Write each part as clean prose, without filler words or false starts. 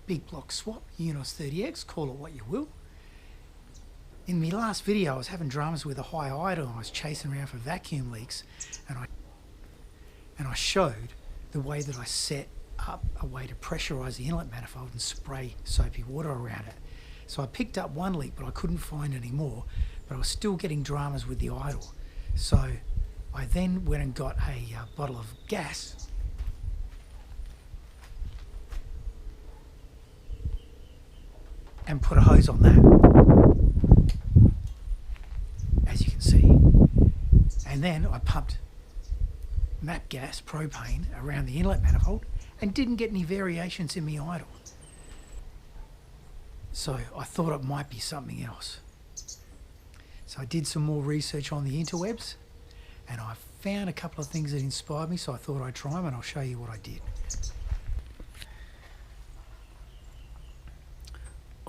Big Block swap, Unos 30X, call it what you will. In my last video I was having dramas with a high idle and I was chasing around for vacuum leaks, and I showed the way that I set up a way to pressurise the inlet manifold and spray soapy water around it. So I picked up one leak but I couldn't find any more, but I was still getting dramas with the idle. So I then went and got a bottle of gas and put a hose on that, as you can see. And then I pumped MAP gas, propane, around the inlet manifold and didn't get any variations in the idle. So I thought it might be something else. So I did some more research on the interwebs and I found a couple of things that inspired me, so I thought I'd try them and I'll show you what I did.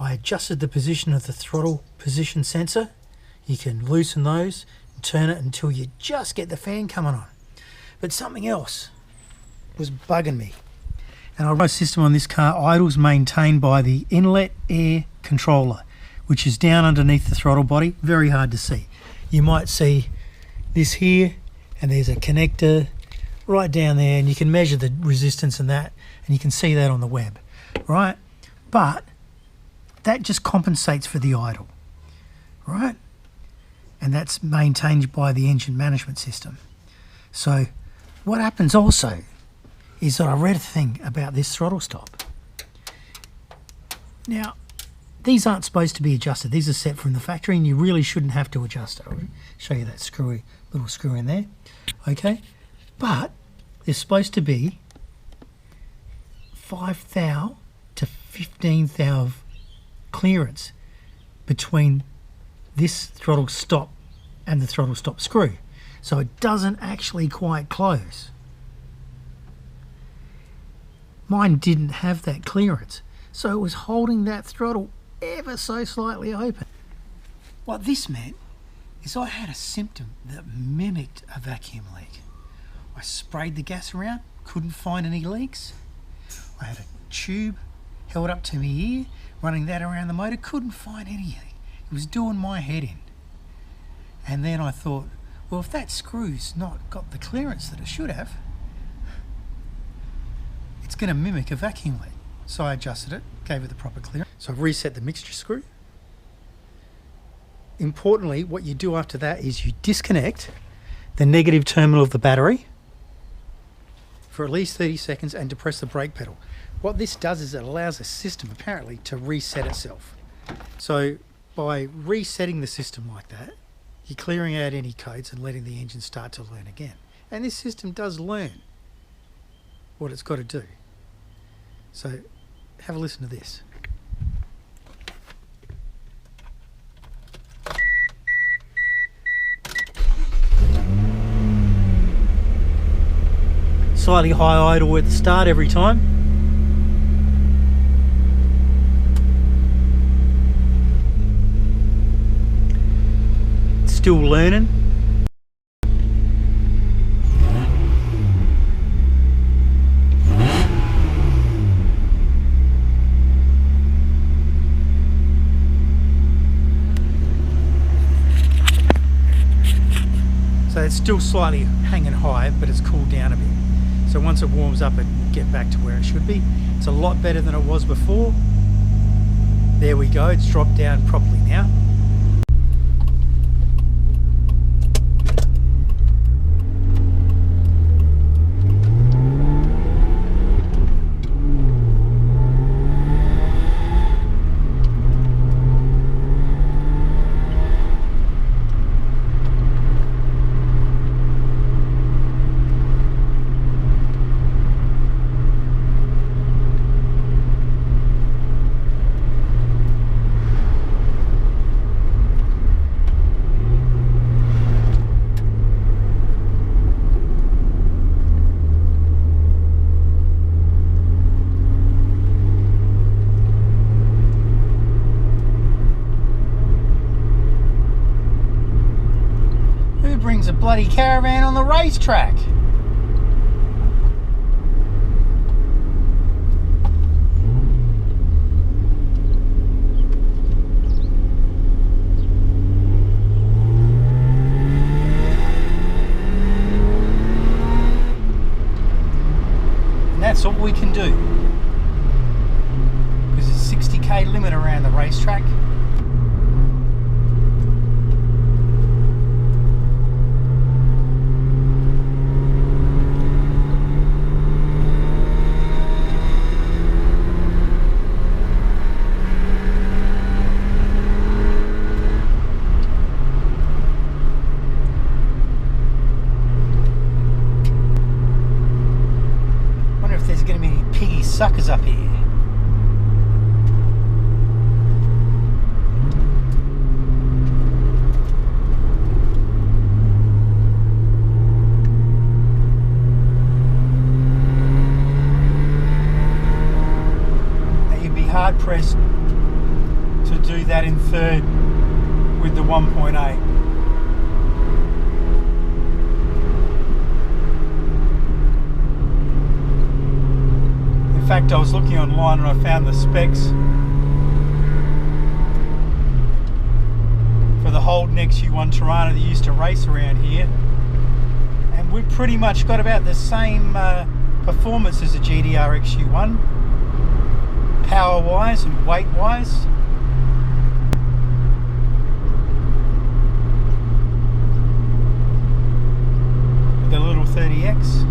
I adjusted the position of the throttle position sensor. You can loosen those and turn it until you just get the fan coming on. But something else was bugging me. And our system on this car idles maintained by the inlet air controller, which is down underneath the throttle body, very hard to see. You might see this here, and there's a connector right down there, and you can measure the resistance and that, and you can see that on the web, right? But that just compensates for the idle, right? And that's maintained by the engine management system. So what happens also is that I read a thing about this throttle stop. Now, these aren't supposed to be adjusted. These are set from the factory and you really shouldn't have to adjust it. I'll show you that little screw in there, okay? But there's supposed to be 5 thou to 15 thou clearance between this throttle stop and the throttle stop screw, so it doesn't actually quite close. Mine didn't have that clearance, so it was holding that throttle ever so slightly open. What this meant is I had a symptom that mimicked a vacuum leak. I sprayed the gas around, couldn't find any leaks. I had a tube held up to my ear, running that around the motor, couldn't find anything. It was doing my head in. And then I thought, well, if that screw's not got the clearance that it should have, it's going to mimic a vacuum leak. So I adjusted it, gave it the proper clearance. So I've reset the mixture screw. Importantly, what you do after that is you disconnect the negative terminal of the battery for at least 30 seconds and depress the brake pedal. What this does is it allows the system apparently to reset itself. So by resetting the system like that, you're clearing out any codes and letting the engine start to learn again. And this system does learn what it's got to do. So have a listen to this. Slightly high idle at the start every time. It's still learning. So it's still slightly hanging high, but it's cooled down a bit. So once it warms up, it will get back to where it should be. It's a lot better than it was before. There we go, it's dropped down properly now. Brings a bloody caravan on the racetrack. we can do. Because it's 60k limit around the racetrack. Suckers up here. Now you'd be hard pressed to do that in third with the 1.8. In fact, I was looking online and I found the specs for the Holden XU1 Tirana that used to race around here, and we've pretty much got about the same performance as a GDR XU1, power wise and weight wise. The little 30X.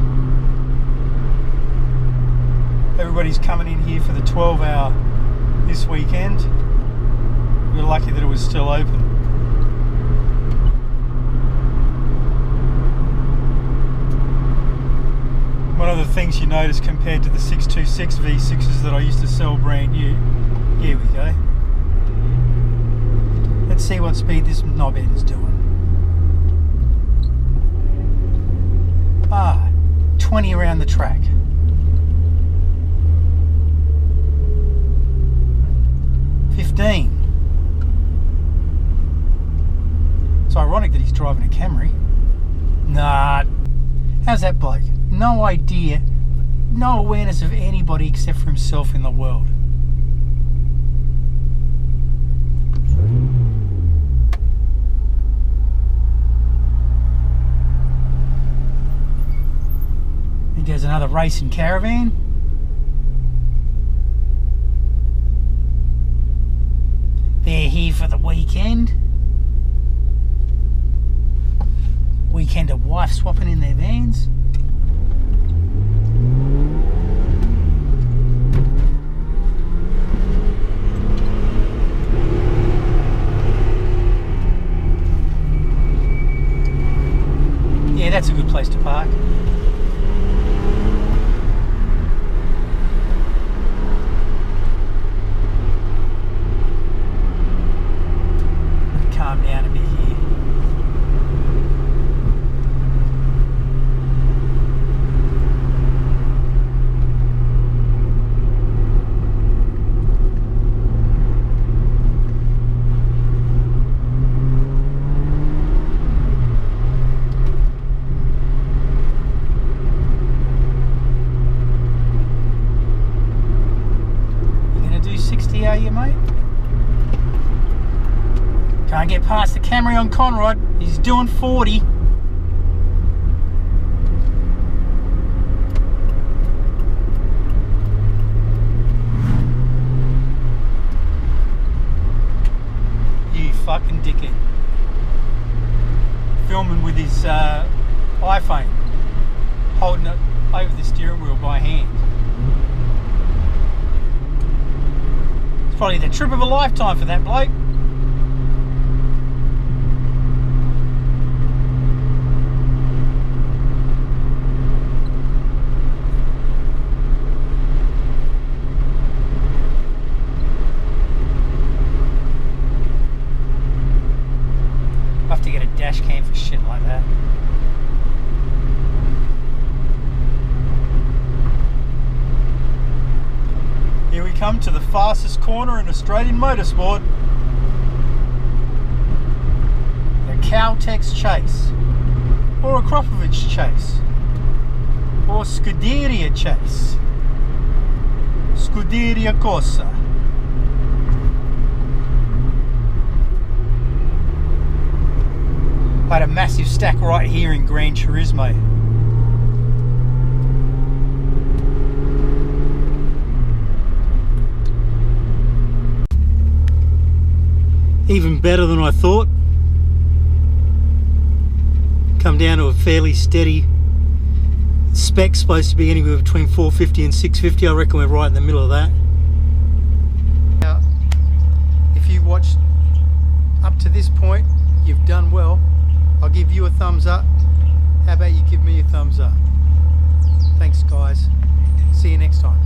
Everybody's coming in here for the 12-hour this weekend. We're lucky that it was still open. One of the things you notice compared to the 626 V6s that I used to sell brand new. Here we go. Let's see what speed this knobhead is doing. 20 around the track. It's ironic that he's driving a Camry. Nah, how's that bloke? No idea, no awareness of anybody except for himself in the world. He does another racing caravan. They're here for the weekend. Weekend of wife swapping in their vans. Yeah, that's a good place to park. Calm down a bit here. You gonna do 60, are you, mate? Can't get past the Camry on Conrod. He's doing 40. You fucking dickhead. Filming with his iPhone, holding it over the steering wheel by hand. It's probably the trip of a lifetime for that bloke. To get a dash cam for shit like that. Here we come to the fastest corner in Australian motorsport. The Caltex Chase, or a Kropovich Chase, or Scuderia Chase, Scuderia Corsa. I had a massive stack right here in Gran Turismo. even better than I thought. Come down to a fairly steady spec, supposed to be anywhere between 450 and 650. I reckon we're right in the middle of that. Now, if you watched up to this point, you've done well. I'll give you a thumbs up. How about you give me a thumbs up? Thanks guys. See you next time.